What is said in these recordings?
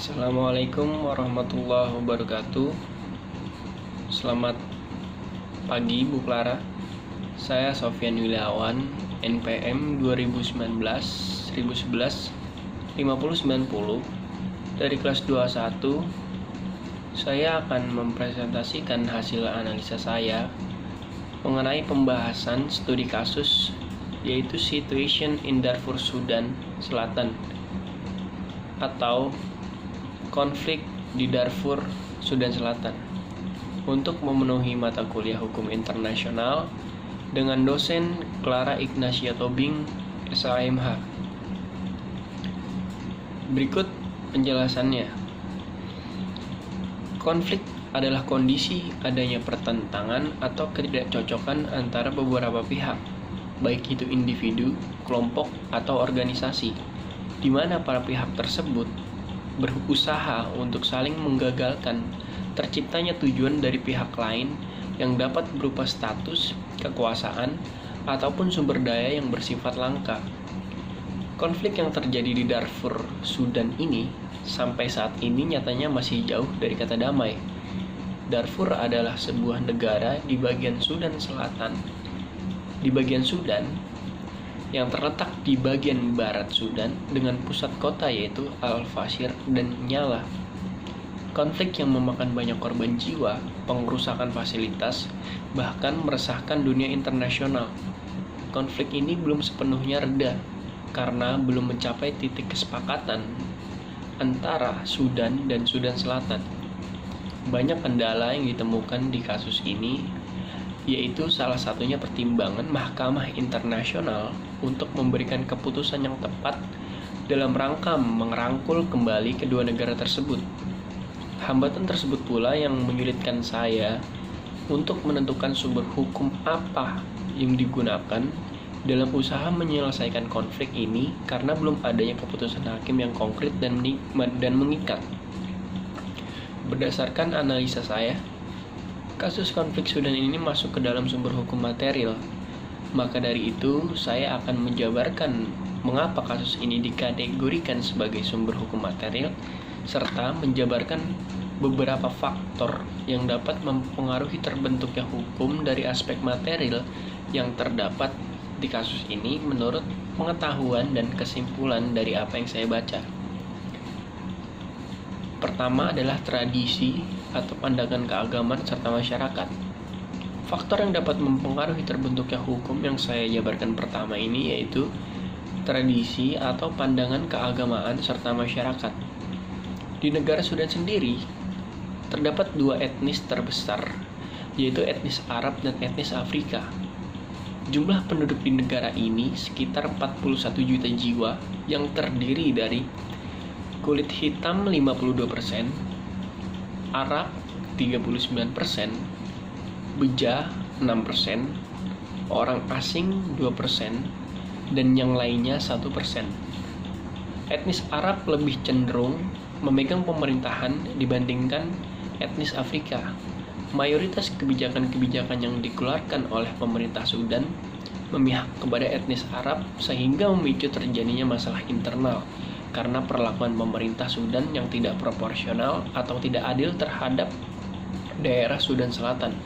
Assalamualaikum warahmatullahi wabarakatuh. Selamat pagi Bu Clara. Saya Sofyan Yuliawan, NPM 2019-1011 5090 dari kelas 21. Saya akan mempresentasikan hasil analisa saya mengenai pembahasan studi kasus, yaitu Situation in Darfur, Sudan Selatan, atau konflik di Darfur, Sudan Selatan, untuk memenuhi mata kuliah hukum internasional dengan dosen Clara Ignacia Tobing, SHMH. Berikut penjelasannya. Konflik adalah kondisi adanya pertentangan atau ketidakcocokan antara beberapa pihak, baik itu individu, kelompok, atau organisasi, di mana para pihak tersebut berusaha untuk saling menggagalkan terciptanya tujuan dari pihak lain yang dapat berupa status, kekuasaan, ataupun sumber daya yang bersifat langka. Konflik yang terjadi di Darfur, Sudan ini sampai saat ini nyatanya masih jauh dari kata damai. Darfur adalah sebuah negara di bagian Sudan Selatan. Di bagian Sudan yang terletak di bagian barat Sudan dengan pusat kota yaitu Al-Fashir dan Nyala. Konflik yang memakan banyak korban jiwa, pengerusakan fasilitas, bahkan meresahkan dunia internasional. Konflik ini belum sepenuhnya reda karena belum mencapai titik kesepakatan antara Sudan dan Sudan Selatan. Banyak kendala yang ditemukan di kasus ini, yaitu salah satunya pertimbangan Mahkamah Internasional untuk memberikan keputusan yang tepat dalam rangka merangkul kembali kedua negara tersebut. Hambatan tersebut pula yang menyulitkan saya untuk menentukan sumber hukum apa yang digunakan dalam usaha menyelesaikan konflik ini karena belum adanya keputusan hakim yang konkret dan mengikat. Berdasarkan analisa saya, kasus konflik Sudan ini masuk ke dalam sumber hukum material. Maka dari itu, saya akan menjabarkan mengapa kasus ini dikategorikan sebagai sumber hukum material, serta menjabarkan beberapa faktor yang dapat mempengaruhi terbentuknya hukum dari aspek material yang terdapat di kasus ini menurut pengetahuan dan kesimpulan dari apa yang saya baca. Pertama adalah tradisi atau pandangan keagamaan serta masyarakat. Faktor yang dapat mempengaruhi terbentuknya hukum yang saya jabarkan pertama ini yaitu tradisi atau pandangan keagamaan serta masyarakat. Di negara Sudan sendiri, terdapat dua etnis terbesar, yaitu etnis Arab dan etnis Afrika. Jumlah penduduk di negara ini sekitar 41 juta jiwa yang terdiri dari kulit hitam 52%, Arab 39%, Beja 6%, orang asing 2%, dan yang lainnya 1%. Etnis Arab lebih cenderung memegang pemerintahan dibandingkan etnis Afrika. Mayoritas kebijakan-kebijakan yang dikeluarkan oleh pemerintah Sudan memihak kepada etnis Arab sehingga memicu terjadinya masalah internal karena perlakuan pemerintah Sudan yang tidak proporsional atau tidak adil terhadap daerah Sudan Selatan.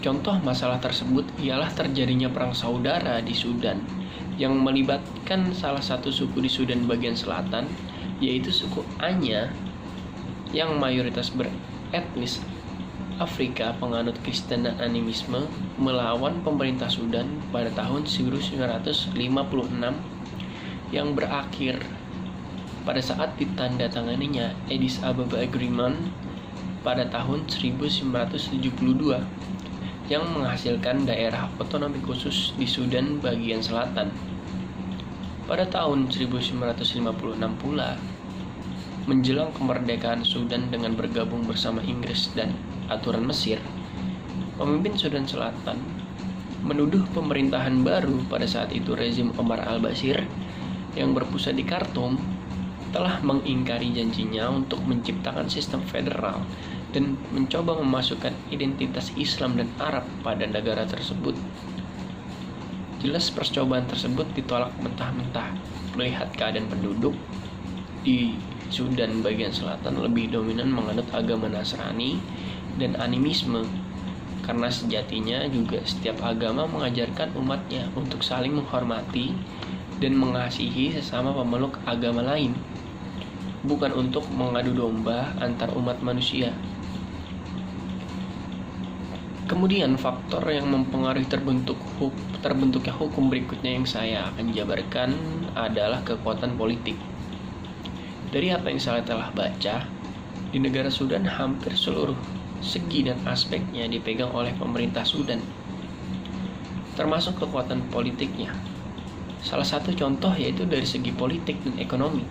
Contoh masalah tersebut ialah terjadinya perang saudara di Sudan yang melibatkan salah satu suku di Sudan bagian selatan, yaitu suku Anya yang mayoritas beretnis Afrika penganut Kristen dan animisme melawan pemerintah Sudan pada tahun 1956 yang berakhir pada saat ditandatanganinya Addis Ababa Agreement pada tahun 1972 yang menghasilkan daerah otonomi khusus di Sudan bagian selatan. Pada tahun 1956 pula, menjelang kemerdekaan Sudan dengan bergabung bersama Inggris dan aturan Mesir, pemimpin Sudan Selatan menuduh pemerintahan baru pada saat itu rezim Omar al-Bashir yang berpusat di Khartoum telah mengingkari janjinya untuk menciptakan sistem federal dan mencoba memasukkan identitas Islam dan Arab pada negara tersebut. Jelas percobaan tersebut ditolak mentah-mentah melihat keadaan penduduk di Sudan bagian selatan lebih dominan menganut agama Nasrani dan animisme, karena sejatinya juga setiap agama mengajarkan umatnya untuk saling menghormati dan mengasihi sesama pemeluk agama lain, bukan untuk mengadu domba antar umat manusia. Kemudian faktor yang mempengaruhi terbentuknya hukum berikutnya yang saya akan jabarkan adalah kekuatan politik. Dari apa yang saya telah baca, di negara Sudan hampir seluruh segi dan aspeknya dipegang oleh pemerintah Sudan, termasuk kekuatan politiknya. Salah satu contoh yaitu dari segi politik dan ekonomi.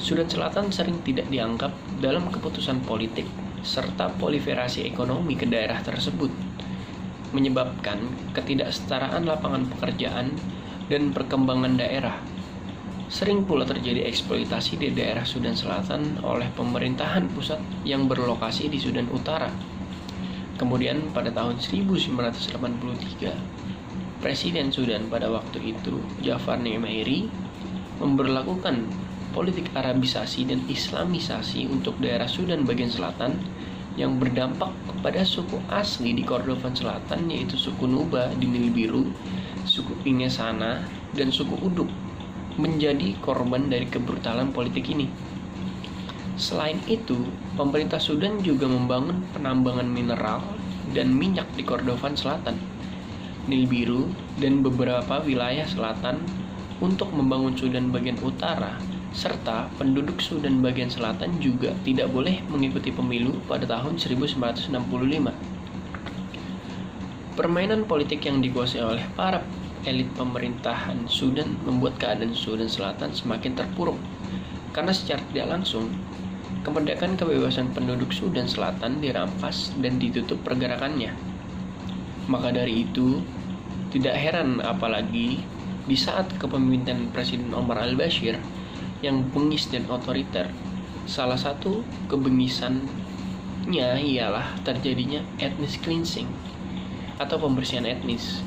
Sudan Selatan sering tidak dianggap dalam keputusan politik serta proliferasi ekonomi ke daerah tersebut, menyebabkan ketidaksetaraan lapangan pekerjaan dan perkembangan daerah. Sering pula terjadi eksploitasi di daerah Sudan Selatan oleh pemerintahan pusat yang berlokasi di Sudan Utara. Kemudian pada tahun 1983, Presiden Sudan pada waktu itu, Jafar Nimeiri, memberlakukan politik Arabisasi dan Islamisasi untuk daerah Sudan bagian selatan yang berdampak kepada suku asli di Kordofan Selatan, yaitu suku Nuba di Nil Biru, suku Ingesana, dan suku Uduk, menjadi korban dari kebrutalan politik ini. Selain itu, pemerintah Sudan juga membangun penambangan mineral dan minyak di Kordofan Selatan, Nil Biru, dan beberapa wilayah selatan untuk membangun Sudan bagian utara, serta penduduk Sudan bagian selatan juga tidak boleh mengikuti pemilu pada tahun 1965. Permainan politik yang dikuasai oleh para elit pemerintahan Sudan membuat keadaan Sudan Selatan semakin terpuruk, karena secara tidak langsung, kemerdekaan kebebasan penduduk Sudan Selatan dirampas dan ditutup pergerakannya. Maka dari itu, tidak heran apalagi di saat kepemimpinan Presiden Omar al-Bashir yang bengis dan otoriter, salah satu kebengisannya ialah terjadinya ethnic cleansing atau pembersihan etnis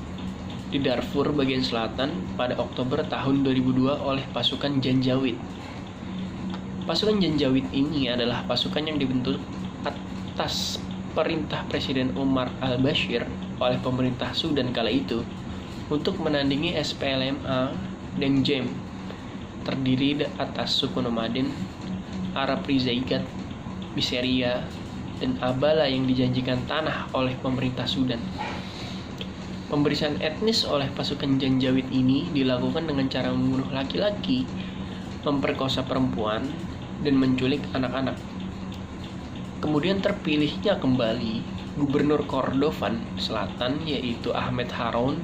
di Darfur bagian selatan pada Oktober tahun 2002 oleh pasukan Janjaweed. Pasukan Janjaweed ini adalah pasukan yang dibentuk atas perintah Presiden Omar al-Bashir oleh pemerintah Sudan kala itu untuk menandingi SPLM-A dan JEM, terdiri atas suku nomaden, Arab Rizaigat, Biseria, dan Abala yang dijanjikan tanah oleh pemerintah Sudan. Pembersihan etnis oleh pasukan Janjaweed ini dilakukan dengan cara membunuh laki-laki, memperkosa perempuan, dan menculik anak-anak. Kemudian terpilihnya kembali Gubernur Kordofan Selatan, yaitu Ahmed Haroun,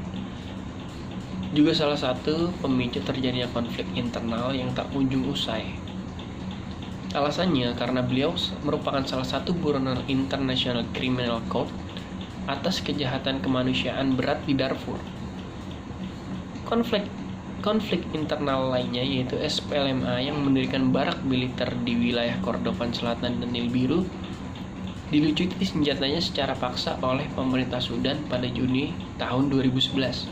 juga salah satu pemicu terjadinya konflik internal yang tak kunjung usai. Alasannya karena beliau merupakan salah satu buronan International Criminal Court atas kejahatan kemanusiaan berat di Darfur. Konflik internal lainnya yaitu SPLM-A yang mendirikan barak militer di wilayah Kordofan Selatan dan Nil Biru, dilucuti senjatanya secara paksa oleh pemerintah Sudan pada Juni tahun 2011.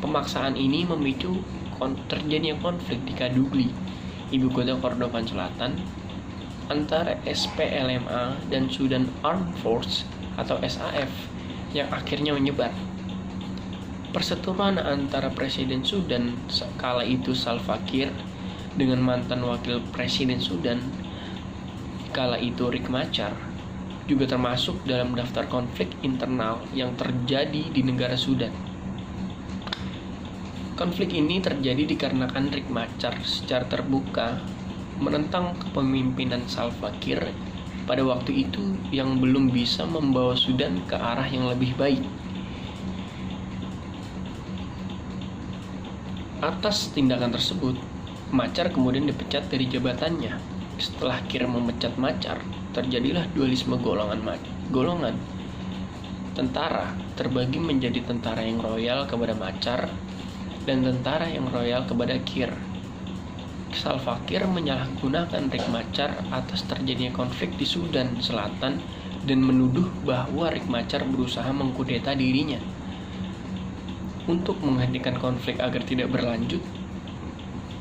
Pemaksaan ini memicu terjadinya konflik di Kadugli, ibu kota Kordofan Selatan, antara SPLM-A dan Sudan Armed Force atau SAF yang akhirnya menyebar. Perseteruan antara Presiden Sudan kala itu Salva Kiir dengan mantan wakil Presiden Sudan kala itu Riek Machar juga termasuk dalam daftar konflik internal yang terjadi di negara Sudan. Konflik ini terjadi dikarenakan Riek Machar secara terbuka menentang kepemimpinan Salva Kiir pada waktu itu yang belum bisa membawa Sudan ke arah yang lebih baik. Atas tindakan tersebut, Machar kemudian dipecat dari jabatannya. Setelah Kiir memecat Machar, terjadilah dualisme golongan. Tentara terbagi menjadi tentara yang loyal kepada Machar dan tentara yang loyal kepada Kiir. Salva Kiir menyalahgunakan Riek Machar atas terjadinya konflik di Sudan Selatan dan menuduh bahwa Riek Machar berusaha mengkudeta dirinya. Untuk menghentikan konflik agar tidak berlanjut,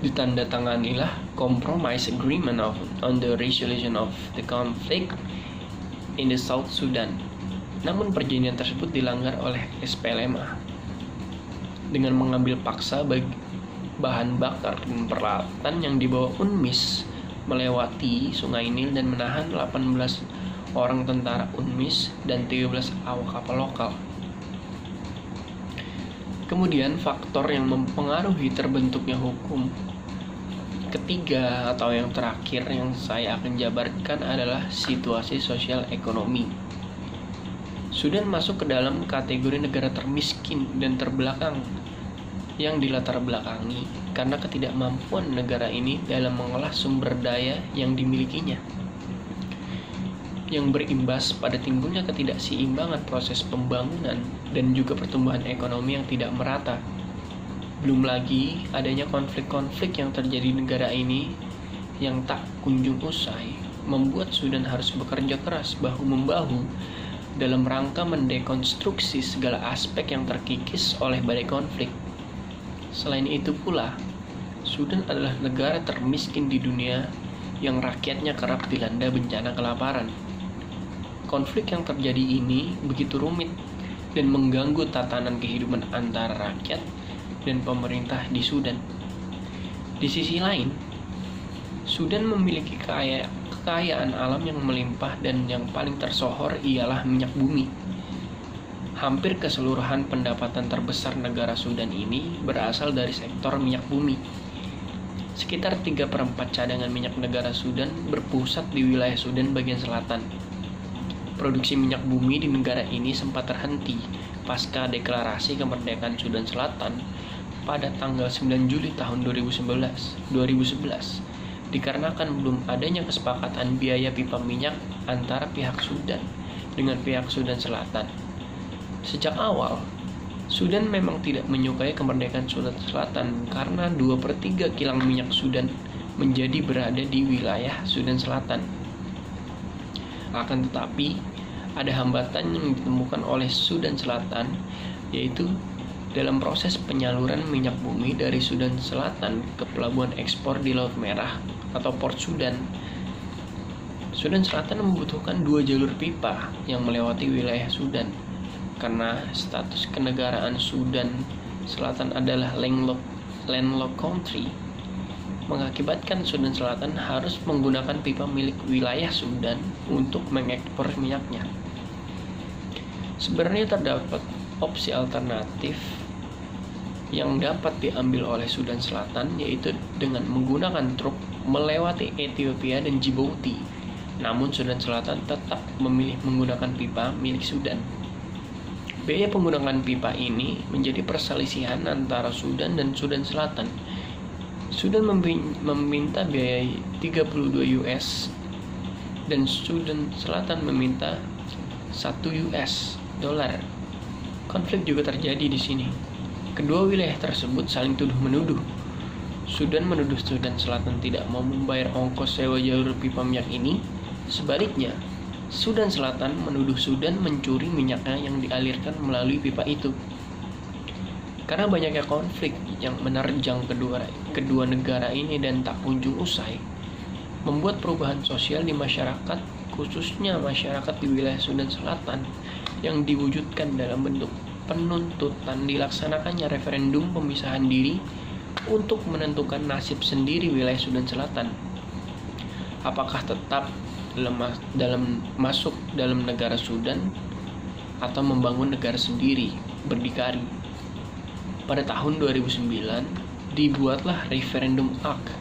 Ditandatanganilah Compromise Agreement on the Resolution of the Conflict in the South Sudan. Namun perjanjian tersebut dilanggar oleh SPLMA dengan mengambil paksa bahan bakar dan peralatan yang dibawa UNMISS melewati Sungai Nil dan menahan 18 orang tentara UNMISS dan 13 awak kapal lokal. Kemudian faktor yang mempengaruhi terbentuknya hukum ketiga atau yang terakhir yang saya akan jabarkan adalah situasi sosial ekonomi. Sudan masuk ke dalam kategori negara termiskin dan terbelakang yang dilatar belakangi karena ketidakmampuan negara ini dalam mengolah sumber daya yang dimilikinya, yang berimbas pada timbulnya ketidakseimbangan proses pembangunan dan juga pertumbuhan ekonomi yang tidak merata. Belum lagi adanya konflik-konflik yang terjadi di negara ini yang tak kunjung usai, membuat Sudan harus bekerja keras bahu-membahu dalam rangka mendekonstruksi segala aspek yang terkikis oleh badai konflik. Selain itu pula, Sudan adalah negara termiskin di dunia yang rakyatnya kerap dilanda bencana kelaparan. Konflik yang terjadi ini begitu rumit dan mengganggu tatanan kehidupan antara rakyat dan pemerintah di Sudan. Di sisi lain, Sudan memiliki kekayaan alam yang melimpah dan yang paling tersohor ialah minyak bumi. Hampir keseluruhan pendapatan terbesar negara Sudan ini berasal dari sektor minyak bumi. Sekitar 3/4 cadangan minyak negara Sudan berpusat di wilayah Sudan bagian selatan. Produksi minyak bumi di negara ini sempat terhenti pasca deklarasi kemerdekaan Sudan Selatan pada tanggal 9 Juli tahun 2011 dikarenakan belum adanya kesepakatan biaya pipa minyak antara pihak Sudan dengan pihak Sudan Selatan. Sejak awal, Sudan memang tidak menyukai kemerdekaan Sudan Selatan karena 2/3 kilang minyak Sudan menjadi berada di wilayah Sudan Selatan. Akan tetapi, ada hambatan yang ditemukan oleh Sudan Selatan, yaitu dalam proses penyaluran minyak bumi dari Sudan Selatan ke pelabuhan ekspor di Laut Merah atau Port Sudan. Sudan Selatan membutuhkan 2 jalur pipa yang melewati wilayah Sudan karena status kenegaraan Sudan Selatan adalah landlocked country, mengakibatkan Sudan Selatan harus menggunakan pipa milik wilayah Sudan untuk mengekspor minyaknya. Sebenarnya terdapat opsi alternatif yang dapat diambil oleh Sudan Selatan, yaitu dengan menggunakan truk melewati Ethiopia dan Djibouti. Namun Sudan Selatan tetap memilih menggunakan pipa milik Sudan. Biaya penggunaan pipa ini menjadi perselisihan antara Sudan dan Sudan Selatan. Sudan meminta biaya 32 US dan Sudan Selatan meminta 1 US dolar. Konflik juga terjadi di sini. Kedua wilayah tersebut saling tuduh-menuduh. Sudan menuduh Sudan Selatan tidak mau membayar ongkos sewa jalur pipa minyak ini. Sebaliknya, Sudan Selatan menuduh Sudan mencuri minyaknya yang dialirkan melalui pipa itu. Karena banyaknya konflik yang menerjang kedua negara ini dan tak kunjung usai, membuat perubahan sosial di masyarakat, khususnya masyarakat di wilayah Sudan Selatan, yang diwujudkan dalam bentuk penuntutan dilaksanakannya referendum pemisahan diri untuk menentukan nasib sendiri wilayah Sudan Selatan. Apakah tetap masuk dalam negara Sudan atau membangun negara sendiri berdikari. Pada tahun 2009 dibuatlah Referendum Act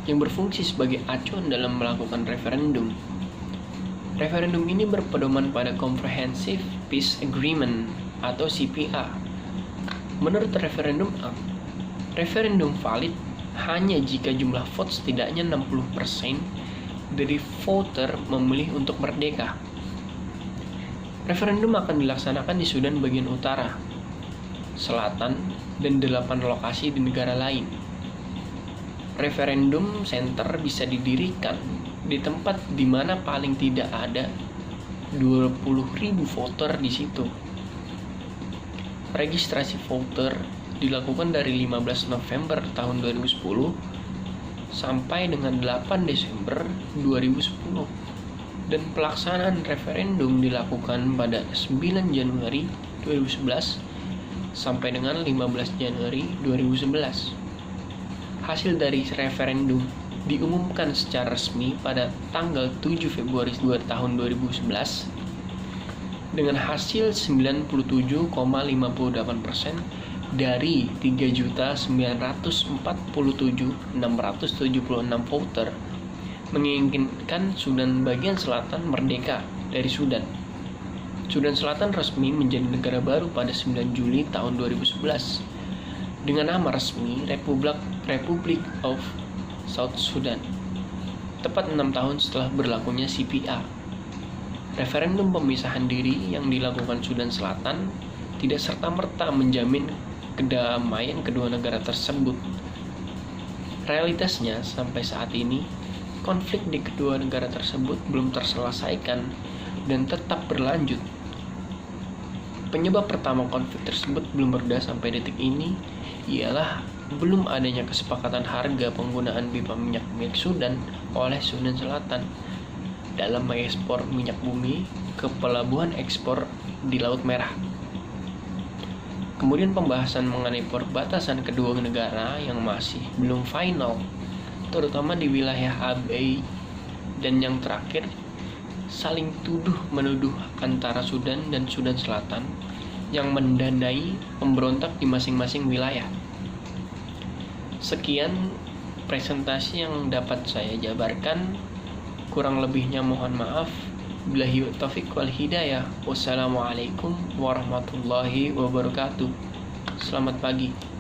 yang berfungsi sebagai acuan dalam melakukan referendum. Referendum ini berpedoman pada Comprehensive Peace Agreement atau CPA. Menurut Referendum Act, referendum valid hanya jika jumlah vote setidaknya 60% dari voter memilih untuk merdeka. Referendum akan dilaksanakan di Sudan bagian utara, selatan, dan 8 lokasi di negara lain. Referendum center bisa didirikan di tempat di mana paling tidak ada 20.000 voter di situ. Registrasi voter dilakukan dari 15 November tahun 2010 sampai dengan 8 Desember 2010, dan pelaksanaan referendum dilakukan pada 9 Januari 2011 sampai dengan 15 Januari 2011. Hasil dari referendum diumumkan secara resmi pada tanggal 7 Februari tahun 2011 dengan hasil 97,58% dari 3.947.676 voter menginginkan Sudan bagian selatan merdeka dari Sudan. Sudan Selatan resmi menjadi negara baru pada 9 Juli tahun 2011 dengan nama resmi Republic of South Sudan, tepat 6 tahun setelah berlakunya CPA. Referendum pemisahan diri yang dilakukan Sudan Selatan tidak serta-merta menjamin kedamaian kedua negara tersebut. Realitasnya, sampai saat ini, konflik di kedua negara tersebut belum terselesaikan dan tetap berlanjut. Penyebab pertama konflik tersebut belum reda sampai detik ini ialah belum adanya kesepakatan harga penggunaan pipa minyak milik Sudan oleh Sudan Selatan dalam mengekspor minyak bumi ke pelabuhan ekspor di Laut Merah. Kemudian pembahasan mengenai perbatasan kedua negara yang masih belum final, terutama di wilayah Abyei, dan yang terakhir saling tuduh-menuduh antara Sudan dan Sudan Selatan yang mendanai pemberontak di masing-masing wilayah. Sekian presentasi yang dapat saya jabarkan, kurang lebihnya mohon maaf. Billahi taufiq wal hidayah. Wassalamualaikum warahmatullahi wabarakatuh. Selamat pagi.